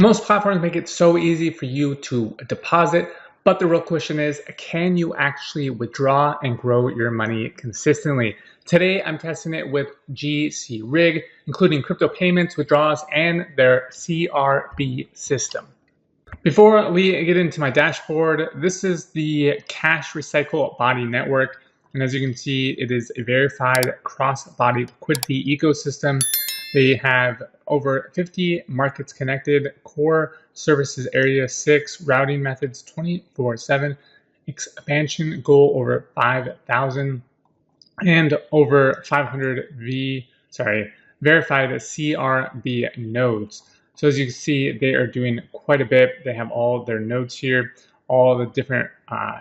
Most platforms make it so easy for you to deposit, but the real question is, can you actually withdraw and grow your money consistently? Today, I'm testing it with GCRIG, including crypto payments, withdrawals, and their CRB system. Before we get into my dashboard, this is the Cash Recycle Body Network. And as you can see, it is a verified cross-body liquidity ecosystem. They have over 50 markets connected, core services area 6, routing methods 24/7, expansion goal over 5,000, and over 500 verified CRB nodes. So as you can see, they are doing quite a bit. They have all their nodes here, all the different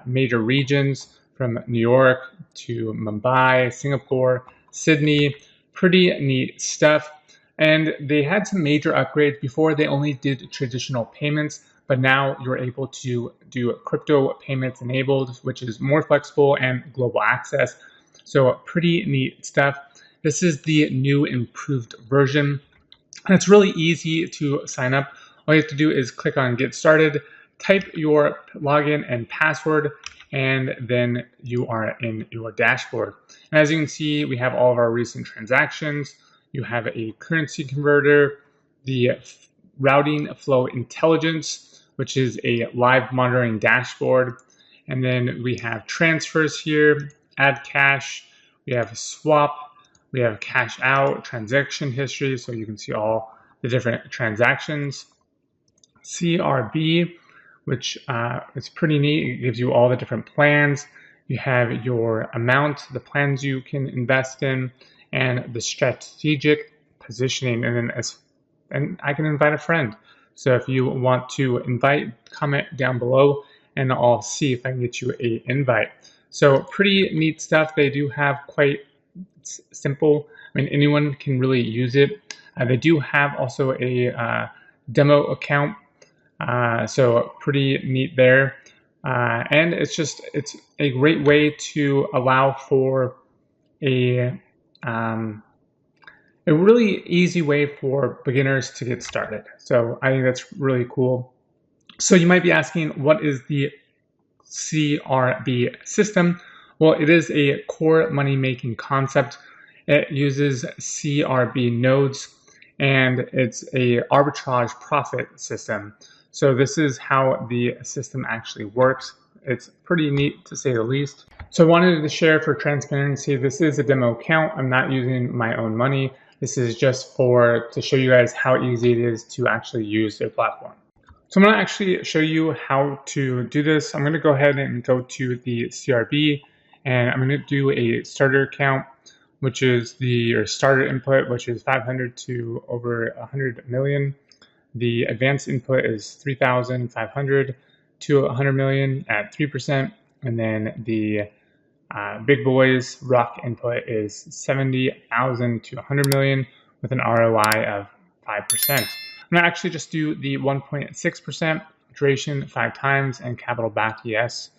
major regions from New York to Mumbai, Singapore, Sydney. Pretty neat stuff. And they had some major upgrades. Before, they only did traditional payments, but now you're able to do crypto payments enabled, which is more flexible and global access. So pretty neat stuff. This is the new improved version. And it's really easy to sign up. All you have to do is click on Get Started, type your login and password, and then you are in your dashboard. And as you can see, we have all of our recent transactions. You have a currency converter, the routing flow intelligence, which is a live monitoring dashboard. And then we have transfers here, add cash, we have swap, we have cash out, transaction history, so you can see all the different transactions. CRB, which is pretty neat. It gives you all the different plans. You have your amount, the plans you can invest in, and the strategic positioning. And I can invite a friend. So if you want to invite, comment down below, and I'll see if I can get you an invite. So pretty neat stuff. They do have quite simple. I mean, anyone can really use it. They do have also a demo account, so pretty neat there. And it's a great way to allow for a really easy way for beginners to get started. So I think that's really cool. So you might be asking, what is the CRB system? Well, it is a core money-making concept. It uses CRB nodes, and it's a arbitrage profit system. So this is how the system actually works. It's pretty neat, to say the least. So I wanted to share for transparency, this is a demo account. I'm not using my own money. This is just to show you guys how easy it is to actually use their platform. So I'm going to actually show you how to do this. I'm going to go ahead and go to the CRB, and I'm going to do a starter account, which is your starter input, which is 500 to over 100 million. The advanced input is 3,500 to 100 million at 3%. And then the big boys rock input is 70,000 to 100 million with an ROI of 5%. I'm going to actually just do the 1.6%, duration 5 times, and capital back yes.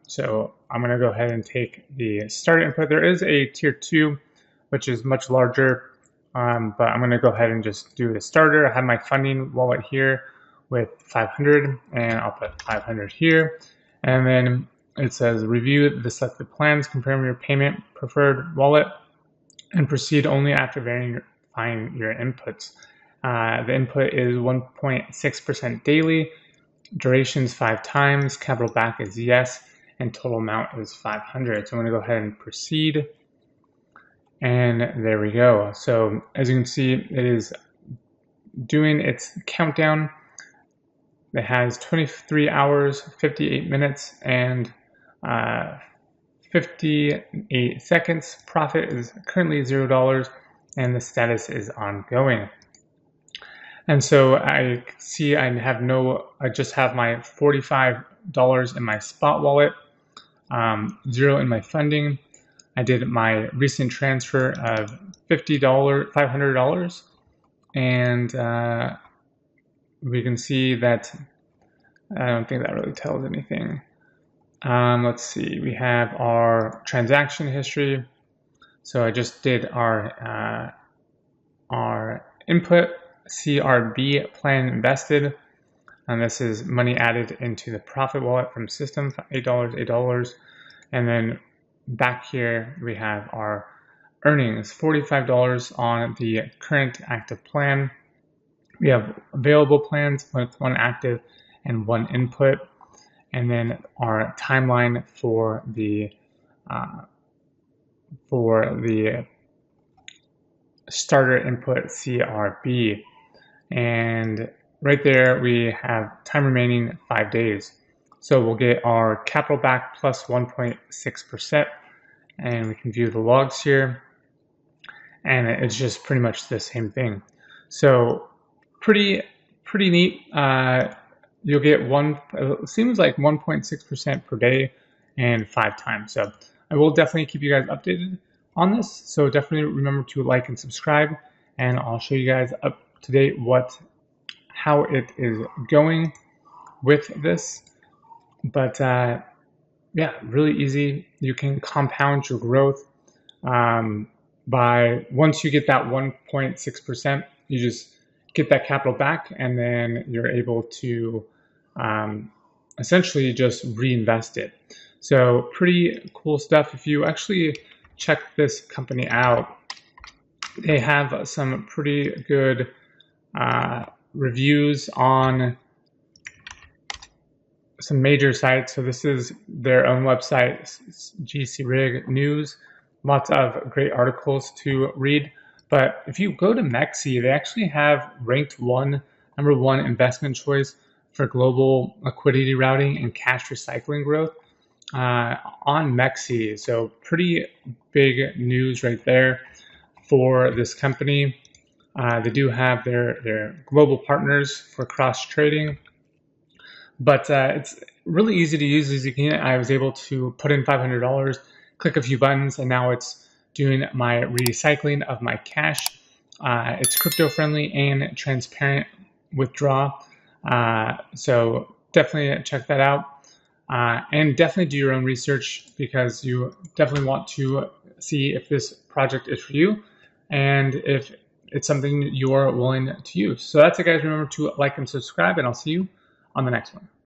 So I'm going to go ahead and take the start input. There is a tier 2, which is much larger, but I'm going to go ahead and just do the starter. I have my funding wallet here with 500, and I'll put 500 here. And then it says review the selected plans, confirm your payment preferred wallet, and proceed only after verifying your inputs. The input is 1.6% daily, durations 5 times, capital back is yes, and total amount is 500. So I'm going to go ahead and proceed. And there we go. So as you can see, it is doing its countdown. It has 23 hours, 58 minutes, and 58 seconds. Profit is currently $0, and the status is ongoing. And so I see I just have my $45 in my spot wallet, 0 in my funding. I did my recent transfer of $500, and we can see that I don't think that really tells anything. Let's see, we have our transaction history. So I just did our input, CRB plan invested. And this is money added into the profit wallet from system, $8, $8. And then back here, we have our earnings, $45 on the current active plan. We have available plans with one active and one input. And then our timeline for the starter input CRB. And right there, we have time remaining 5 days. So we'll get our capital back plus 1.6%, and we can view the logs here. And it's just pretty much the same thing. So pretty neat. You'll get it seems like 1.6% per day and 5 times. So I will definitely keep you guys updated on this. So definitely remember to like and subscribe, and I'll show you guys up to date how it is going with this. But yeah, really easy. You can compound your growth by once you get that 1.6%, you just get that capital back, and then you're able to essentially just reinvest it. So pretty cool stuff. If you actually check this company out, they have some pretty good reviews on some major sites. So this is their own website, GCRIG News. Lots of great articles to read. But if you go to Mexi, they actually have ranked number one investment choice for global liquidity routing and cash recycling growth on Mexi. So pretty big news right there for this company. They do have their global partners for cross trading, but it's really easy to use. As you can, I was able to put in $500, click a few buttons, and now it's doing my recycling of my cash. It's crypto friendly and transparent withdraw. So definitely check that out. And definitely do your own research, because you definitely want to see if this project is for you and if it's something you're willing to use. So that's it, guys. Remember to like and subscribe, and I'll see you on the next one.